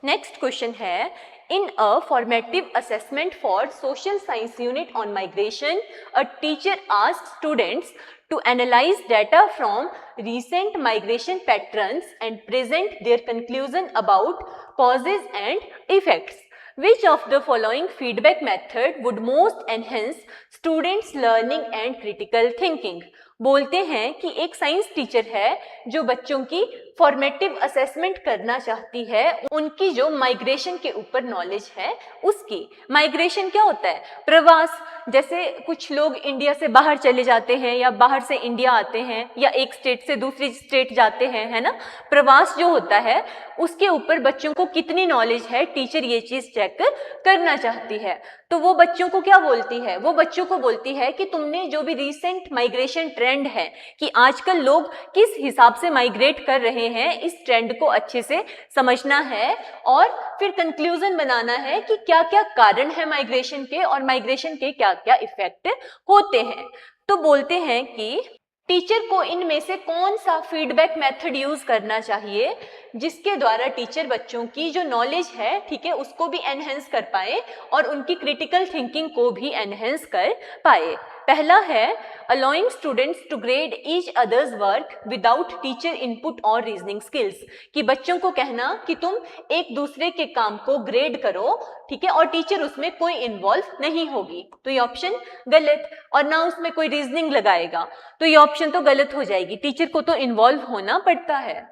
नेक्स्ट क्वेश्चन है, in a formative assessment for social science unit on migration, a teacher asked students to analyze data from recent migration patterns and present their conclusion about causes and effects. Which of the following feedback method would most enhance students learning and critical thinking? बोलते हैं कि एक science teacher है जो बच्चों की formative assessment करना चाहती है, उनकी जो माइग्रेशन के ऊपर नॉलेज है उसकी। माइग्रेशन क्या होता है, प्रवास। जैसे कुछ लोग इंडिया से बाहर चले जाते हैं या बाहर से इंडिया आते हैं या एक स्टेट से दूसरी स्टेट जाते हैं, है ना। प्रवास जो होता है उसके ऊपर बच्चों को कितनी नॉलेज है, टीचर ये चीज चेक करना चाहती है। तो वो बच्चों को क्या बोलती है, वो बच्चों को बोलती है कि तुमने जो भी रीसेंट माइग्रेशन ट्रेंड है कि आजकल लोग किस हिसाब से माइग्रेट कर रहे हैं, इस ट्रेंड को अच्छे से समझना है और फिर कंक्लूजन बनाना है कि क्या क्या कारण है माइग्रेशन के और माइग्रेशन के क्या क्या इफेक्ट होते हैं। तो बोलते हैं कि टीचर को इनमें से कौन सा फीडबैक मेथड यूज करना चाहिए जिसके द्वारा टीचर बच्चों की जो नॉलेज है, ठीक है, उसको भी एनहेंस कर पाए और उनकी क्रिटिकल थिंकिंग को भी एनहेंस कर पाए। पहला है allowing students to grade each others work without teacher input और रीजनिंग स्किल्स, कि बच्चों को कहना कि तुम एक दूसरे के काम को ग्रेड करो, ठीक है, और टीचर उसमें कोई इन्वॉल्व नहीं होगी। तो ये ऑप्शन गलत, और ना उसमें कोई रीजनिंग लगाएगा, तो ये ऑप्शन तो गलत हो जाएगी। टीचर को तो इन्वॉल्व होना पड़ता है।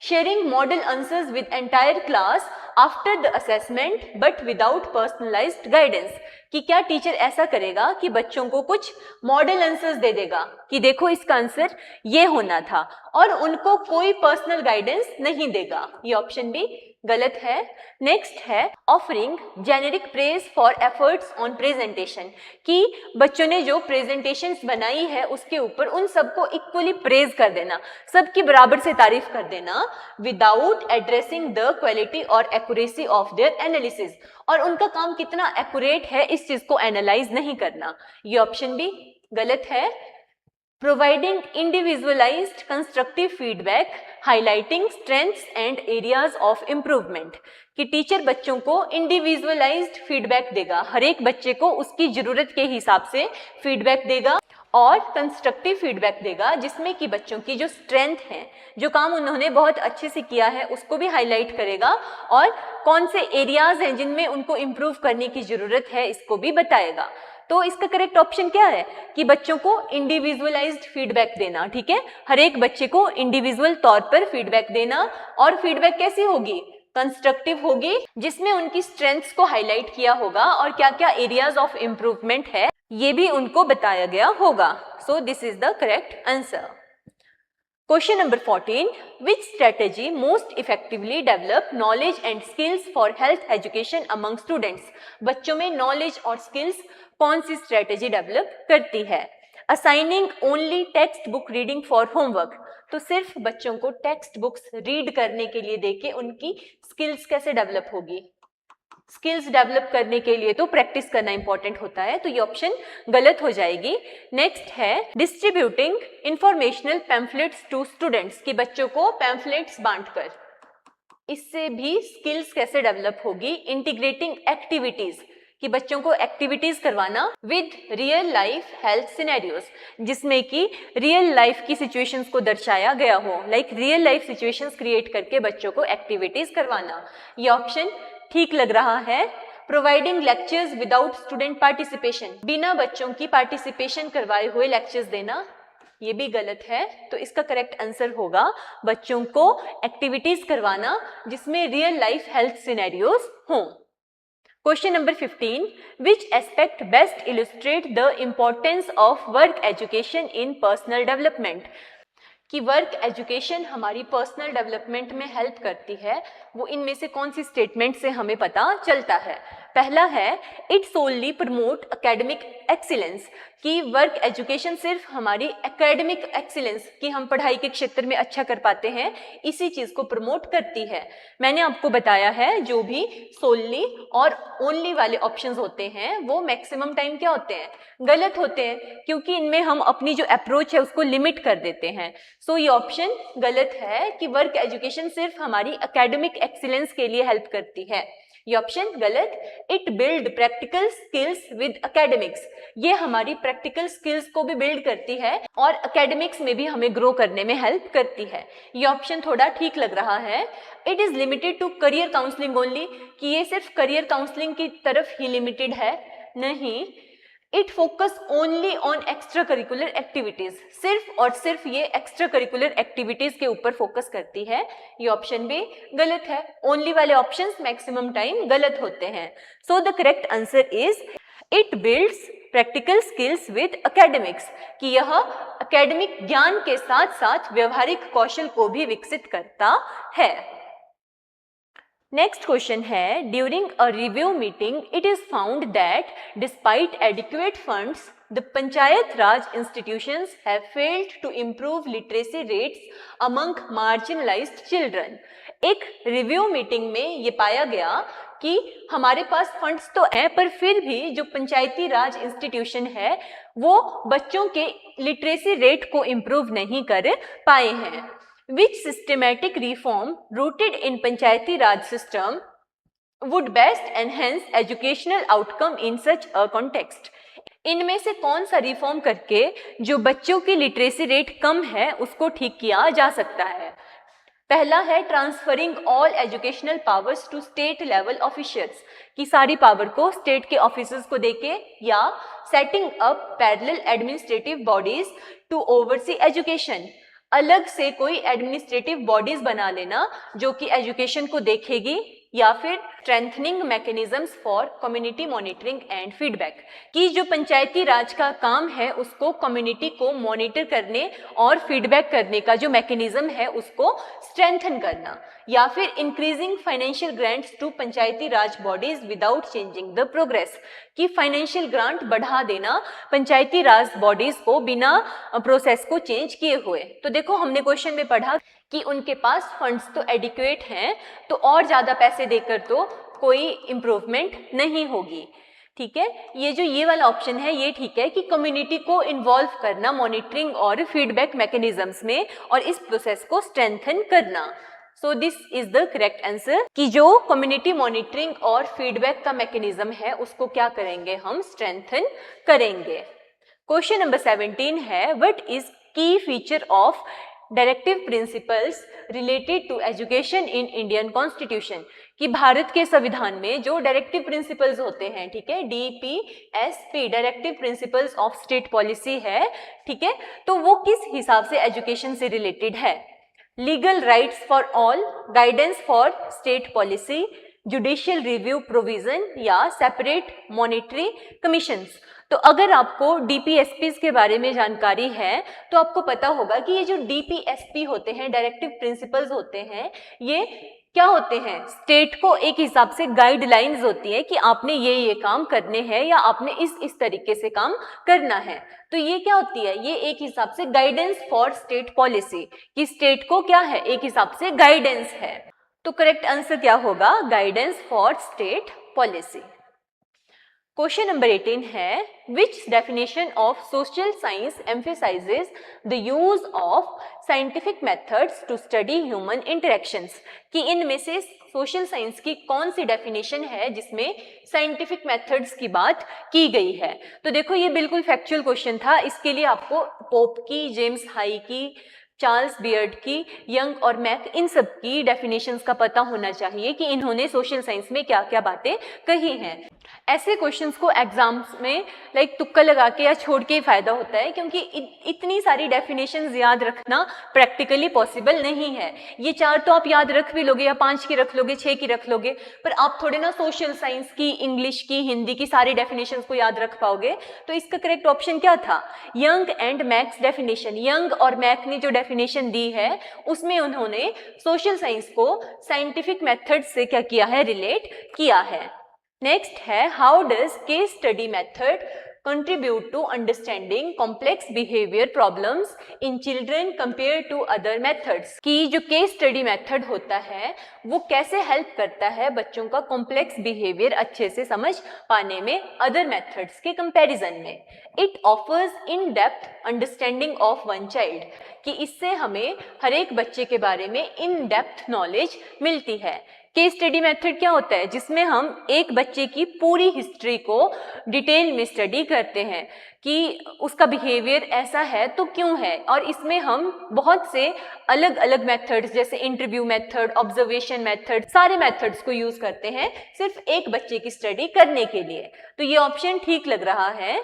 Sharing model answers with entire class after the assessment but without personalised guidance, कि क्या टीचर ऐसा करेगा कि बच्चों को कुछ मॉडल आंसर्स दे देगा कि देखो इसका आंसर ये होना था और उनको कोई पर्सनल गाइडेंस नहीं देगा। ये ऑप्शन भी गलत है। नेक्स्ट है offering generic praise for efforts on presentation, कि बच्चों ने जो प्रेजेंटेशंस बनाई है उसके ऊपर उन सबको इक्वली प्रेज कर देना, सबकी बराबर से तारीफ कर देना, विदाउट एड्रेसिंग द क्वालिटी और एक्यूरेसी ऑफ देयर एनालिसिस, और उनका काम कितना एक्यूरेट है इस चीज को एनालाइज नहीं करना। ये ऑप्शन भी गलत है। Providing individualized constructive feedback, highlighting strengths and areas of improvement, कि टीचर बच्चों को इंडिविजुअलाइज्ड फीडबैक देगा, हर एक बच्चे को उसकी जरूरत के हिसाब से फीडबैक देगा और कंस्ट्रक्टिव फीडबैक देगा जिसमें कि बच्चों की जो स्ट्रेंथ है, जो काम उन्होंने बहुत अच्छे से किया है उसको भी हाईलाइट करेगा और कौन से एरियाज हैं जिनमें उनको इम्प्रूव करने की जरूरत है इसको भी बताएगा। तो इसका करेक्ट ऑप्शन क्या है कि बच्चों को इंडिविजुअलाइज्ड फीडबैक देना, ठीक है, हर एक बच्चे को इंडिविजुअल तौर पर फीडबैक देना, और फीडबैक कैसी होगी, कंस्ट्रक्टिव होगी, जिसमें उनकी स्ट्रेंथ्स को हाईलाइट किया होगा और क्या क्या एरियाज ऑफ इम्प्रूवमेंट है ये भी उनको बताया गया होगा। So this is the correct answer. Question number 14. Which strategy most effectively develop knowledge and skills for health education among students? बच्चों में knowledge और skills कौन सी strategy develop करती है? Assigning only text book reading for homework. तो सिर्फ बच्चों को टेक्स्ट बुक्स रीड करने के लिए देके उनकी स्किल्स कैसे डेवलप होगी? स्किल्स डेवलप करने के लिए तो प्रैक्टिस करना इंपॉर्टेंट होता है, तो ये ऑप्शन गलत हो जाएगी। नेक्स्ट है distributing informational pamphlets to students, कि बच्चों को पैम्फलेट्स बांटकर, इससे भी स्किल्स कैसे डेवलप होगी? इंटीग्रेटिंग एक्टिविटीज, कि बच्चों को एक्टिविटीज करवाना with real life health scenarios, जिसमें कि रियल लाइफ की सिचुएशंस को दर्शाया गया हो, like real life situations create करके बच्चों को एक्टिविटीज करवाना। ये ऑप्शन ठीक लग रहा है। Providing lectures without student participation, बिना बच्चों की पार्टिसिपेशन करवाए हुए लेक्चर्स देना, ये भी गलत है। तो इसका करेक्ट आंसर होगा बच्चों को एक्टिविटीज करवाना जिसमें रियल लाइफ हेल्थ सिनेरियोज हों। Question number 15. Which aspect best illustrate the importance of work education in personal development? कि वर्क एजुकेशन हमारी पर्सनल डेवलपमेंट में हेल्प करती है, वो इनमें से कौन सी स्टेटमेंट से हमें पता चलता है? पहला है it solely promote academic excellence, कि वर्क एजुकेशन सिर्फ हमारी एकेडमिक एक्सीलेंस, कि हम पढ़ाई के क्षेत्र में अच्छा कर पाते हैं, इसी चीज को प्रमोट करती है। मैंने आपको बताया है जो भी सोलली और ओनली वाले ऑप्शंस होते हैं वो मैक्सिमम टाइम क्या होते हैं? गलत होते हैं, क्योंकि इनमें हम अपनी जो अप्रोच है उसको लिमिट कर देते हैं। सो ये ऑप्शन गलत है कि वर्क एजुकेशन सिर्फ हमारी एकेडमिक एक्सीलेंस के लिए हेल्प करती है। ये ऑप्शन गलत। It build practical skills with academics, ये हमारी प्रैक्टिकल स्किल्स को भी बिल्ड करती है और एकेडमिक्स में भी हमें ग्रो करने में हेल्प करती है। ये ऑप्शन थोड़ा ठीक लग रहा है। It is limited to career counselling only, कि ये सिर्फ करियर काउंसलिंग की तरफ ही लिमिटेड है, नहीं। It focus only on extra curricular activities, सिर्फ और सिर्फ ये एक्स्ट्रा करिकुलर एक्टिविटीज के ऊपर फोकस करती है। ये ऑप्शन भी गलत है। ओनली वाले ऑप्शंस मैक्सिमम टाइम गलत होते हैं। So the correct answer is it builds practical skills with academics, कि यह एकेडमिक ज्ञान के साथ साथ व्यवहारिक कौशल को भी विकसित करता है। नेक्स्ट क्वेश्चन है during a review meeting it is found that despite adequate funds the panchayat Raj institutions have failed to improve literacy rates among marginalized children. एक रिव्यू मीटिंग में ये पाया गया कि हमारे पास फंड्स तो हैं, पर फिर भी जो पंचायती राज इंस्टीट्यूशन है वो बच्चों के लिटरेसी रेट को इम्प्रूव नहीं कर पाए हैं। Which systematic reform rooted in Panchayati Raj system would best enhance educational outcome in such a context? इनमें से कौन सा रिफॉर्म करके जो बच्चों की लिटरेसी रेट कम है उसको ठीक किया जा सकता है? पहला है transferring all educational powers to state level officials, कि सारी पावर को स्टेट के ऑफिसर्स को देके, या setting up parallel administrative bodies to oversee education, अलग से कोई एडमिनिस्ट्रेटिव बॉडीज बना लेना जो कि एजुकेशन को देखेगी, या फिर strengthening mechanisms for community monitoring and feedback, कि जो पंचायती राज का काम है उसको कम्युनिटी को मॉनिटर करने और फीडबैक करने का जो मैकेनिज्म है उसको स्ट्रेंथन करना, या फिर increasing financial grants to panchayati raj bodies without changing the progress, कि फाइनेंशियल ग्रांट बढ़ा देना पंचायती राज बॉडीज को बिना प्रोसेस को चेंज किए हुए। तो देखो हमने क्वेश्चन में पढ़ा कि उनके पास फंड्स तो एडिक्वेट हैं, तो और ज़्यादा पैसे देकर तो कोई इम्प्रूवमेंट नहीं होगी। ठीक है, ये वाला ऑप्शन है ये ठीक है कि कम्युनिटी को इन्वॉल्व करना मॉनिटरिंग और फीडबैक मैकेनिज्म्स में और इस प्रोसेस को स्ट्रेंथन करना। So this is the correct answer, कि जो कम्युनिटी मॉनिटरिंग और फीडबैक का मैकेनिज्म है उसको क्या करेंगे, हम स्ट्रेंथन करेंगे। क्वेश्चन नंबर 17 है what is key feature of directive principles related to education in Indian constitution, कि भारत के संविधान में जो डायरेक्टिव प्रिंसिपल्स होते हैं, ठीक है, DPSP directive principles of state policy है, ठीक है, तो वो किस हिसाब से एजुकेशन से रिलेटेड है? Legal rights for all, guidance for state policy, judicial review provision, या सेपरेट मॉनिटरी कमीशंस। तो अगर आपको डीपीएसपीज के बारे में जानकारी है तो आपको पता होगा कि ये जो डीपीएसपी होते हैं, डायरेक्टिव प्रिंसिपल्स होते हैं, ये क्या होते हैं, स्टेट को एक हिसाब से गाइडलाइंस होती है कि आपने ये काम करने हैं या आपने इस तरीके से काम करना है। तो ये क्या होती है, ये एक हिसाब से गाइडेंस फॉर स्टेट पॉलिसी, कि स्टेट को क्या है, एक हिसाब से गाइडेंस है। तो करेक्ट आंसर क्या होगा, guidance for state policy. Question number 18 है, which definition of social science emphasises the use of scientific methods to study human interactions, कि इनमें से सोशल साइंस की कौन सी डेफिनेशन है जिसमें साइंटिफिक मेथड्स की बात की गई है। तो देखो ये बिल्कुल फैक्चुअल क्वेश्चन था, इसके लिए आपको पोप की, जेम्स हाई की, चार्ल्स बियर्ड की, यंग और मैक, इन सब की डेफिनेशंस का पता होना चाहिए कि इन्होंने सोशल साइंस में क्या क्या बातें कही हैं। ऐसे क्वेश्चंस को एग्जाम्स में तुक्का लगा के या छोड़ के ही फायदा होता है, क्योंकि इतनी सारी डेफिनेशंस याद रखना प्रैक्टिकली पॉसिबल नहीं है। ये 4 तो आप याद रख भी लोगे, या 5 की रख लोगे, 6 की रख लोगे, पर आप थोड़े ना सोशल साइंस की, इंग्लिश की, हिंदी की सारी डेफिनेशंस को याद रख पाओगे। तो इसका करेक्ट ऑप्शन क्या था, young and max definition. Young और मैक ने जो डेफिनेशन दी है उसमें उन्होंने सोशल साइंस को साइंटिफिक मेथड से क्या किया है, रिलेट किया है। नेक्स्ट है, how does case study method contribute to understanding complex behavior problems in children compared to other methods, कि जो केस स्टडी मेथड होता है वो कैसे हेल्प करता है बच्चों का कॉम्प्लेक्स बिहेवियर अच्छे से समझ पाने में अदर मेथड्स के कंपैरिजन में। It offers in depth understanding of one child, कि इससे हमें हर एक बच्चे के बारे में इन डेप्थ नॉलेज मिलती है। केस स्टडी मेथड क्या होता है, जिसमें हम एक बच्चे की पूरी हिस्ट्री को डिटेल में स्टडी करते हैं कि उसका बिहेवियर ऐसा है तो क्यों है, और इसमें हम बहुत से अलग अलग मेथड्स जैसे इंटरव्यू मेथड, ऑब्जर्वेशन मेथड, सारे मेथड्स को यूज करते हैं सिर्फ एक बच्चे की स्टडी करने के लिए। तो ये ऑप्शन ठीक लग रहा है।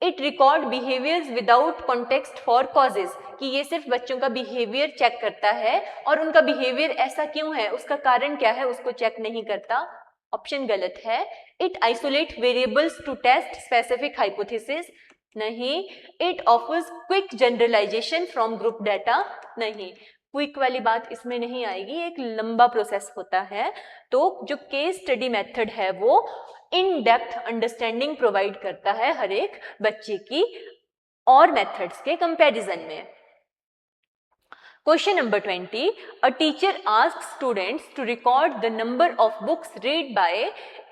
It record behaviours without context for causes, कि ये सिर्फ बच्चों का बिहेवियर चेक करता है और उनका बिहेवियर ऐसा क्यों है, उसका कारण क्या है, उसको चेक नहीं करता। ऑप्शन गलत है। It isolate variables to test specific hypothesis, नहीं। It offers quick generalisation from group data, नहीं। क्विक वाली बात इसमें नहीं आएगी, एक लंबा प्रोसेस होता है। तो जो केस स्टडी मेथड है वो इन डेप्थ अंडरस्टैंडिंग प्रोवाइड करता है हर एक बच्चे की और मेथड्स के कंपैरिजन में। Question number 20. A teacher asks students to record the number of books read by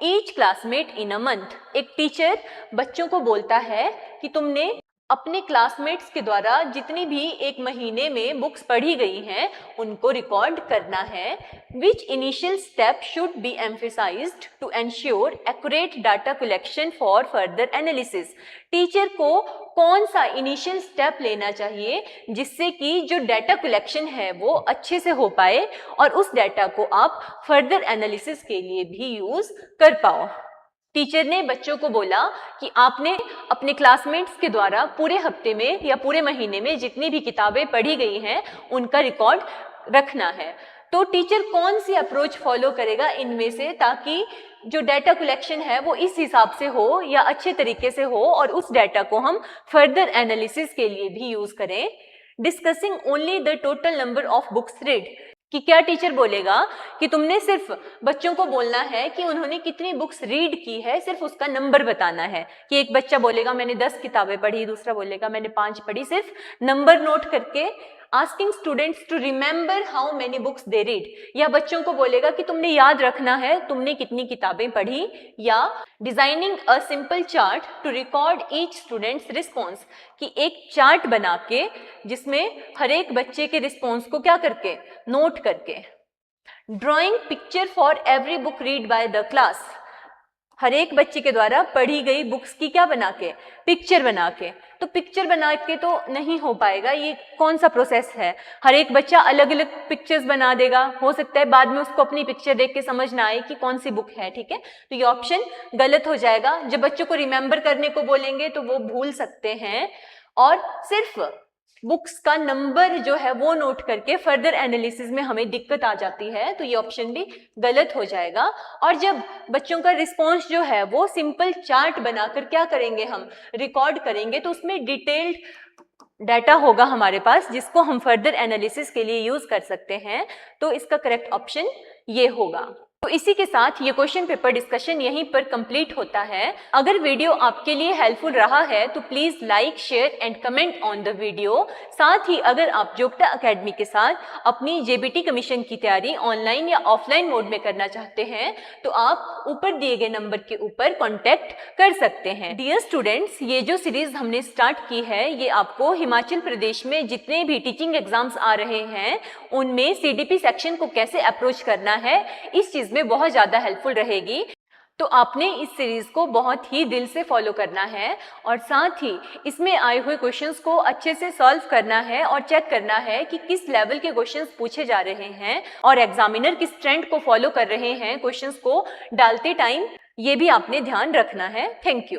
each classmate in a month. एक टीचर बच्चों को बोलता है कि तुमने अपने क्लासमेट्स के द्वारा जितनी भी एक महीने में बुक्स पढ़ी गई हैं उनको रिकॉर्ड करना है। Which initial step should be emphasized to ensure accurate data collection for further analysis? Teacher को कौन सा इनिशियल स्टेप लेना चाहिए जिससे कि जो डाटा कलेक्शन है वो अच्छे से हो पाए और उस डाटा को आप फर्दर एनालिसिस के लिए भी यूज कर पाओ। टीचर ने बच्चों को बोला कि आपने अपने क्लासमेट्स के द्वारा पूरे हफ्ते में या पूरे महीने में जितनी भी किताबें पढ़ी गई हैं उनका रिकॉर्ड रखना है। तो टीचर कौन सी अप्रोच फॉलो करेगा इनमें से, ताकि जो डाटा कलेक्शन है वो इस हिसाब से हो या अच्छे तरीके से हो और उस डाटा को हम फर्दर एनालिसिस के लिए भी यूज करें। Discussing only the total number of books read, कि क्या टीचर बोलेगा कि तुमने सिर्फ बच्चों को बोलना है कि उन्होंने कितनी बुक्स रीड की है, सिर्फ उसका नंबर बताना है। कि एक बच्चा बोलेगा मैंने 10 किताबें पढ़ी, दूसरा बोलेगा मैंने 5 पढ़ी, सिर्फ नंबर नोट करके। Asking students to remember how many books they read, या बच्चों को बोलेगा कि तुमने याद रखना है तुमने कितनी किताबें पढ़ी। या designing a simple chart to record each students response, कि एक चार्ट बना के जिसमें हर एक बच्चे के रिस्पॉन्स को क्या करके नोट करके। Drawing picture for every book read by the class, हर एक बच्चे के द्वारा पढ़ी गई बुक्स की क्या बना के, पिक्चर बना के। तो पिक्चर बना के तो नहीं हो पाएगा, ये कौन सा प्रोसेस है, हर एक बच्चा अलग अलग पिक्चर्स बना देगा, हो सकता है बाद में उसको अपनी पिक्चर देख के समझ ना आए कि कौन सी बुक है, ठीक है। तो ये ऑप्शन गलत हो जाएगा। जब बच्चों को रिमेंबर करने को बोलेंगे तो वो भूल सकते हैं, और सिर्फ बुक्स का नंबर जो है वो नोट करके फर्दर एनालिसिस में हमें दिक्कत आ जाती है, तो ये ऑप्शन भी गलत हो जाएगा। और जब बच्चों का रिस्पॉन्स जो है वो सिंपल चार्ट बनाकर क्या करेंगे, हम रिकॉर्ड करेंगे, तो उसमें डिटेल्ड डाटा होगा हमारे पास जिसको हम फर्दर एनालिसिस के लिए यूज कर सकते हैं। तो इसका करेक्ट ऑप्शन ये होगा। तो इसी के साथ ये क्वेश्चन पेपर डिस्कशन यहीं पर कंप्लीट होता है। अगर वीडियो आपके लिए हेल्पफुल रहा है तो please like, share and comment on the video. साथ ही अगर आप जोग्टा एकेडमी के साथ अपनी जेबीटी कमीशन की तैयारी ऑनलाइन या ऑफलाइन मोड में करना चाहते हैं तो आप ऊपर दिए गए नंबर के ऊपर कॉन्टेक्ट कर सकते हैं। डियर स्टूडेंट्स, ये जो सीरीज हमने स्टार्ट की है ये आपको हिमाचल प्रदेश में जितने भी टीचिंग एग्जाम्स आ रहे हैं उनमें सीडीपी सेक्शन को कैसे अप्रोच करना है इस चीज में बहुत ज्यादा हेल्पफुल रहेगी। तो आपने इस सीरीज को बहुत ही दिल से फॉलो करना है और साथ ही इसमें आए हुए क्वेश्चंस को अच्छे से सॉल्व करना है और चेक करना है कि किस लेवल के क्वेश्चंस पूछे जा रहे हैं और एग्जामिनर किस ट्रेंड को फॉलो कर रहे हैं क्वेश्चंस को डालते टाइम, ये भी आपने ध्यान रखना है। Thank you.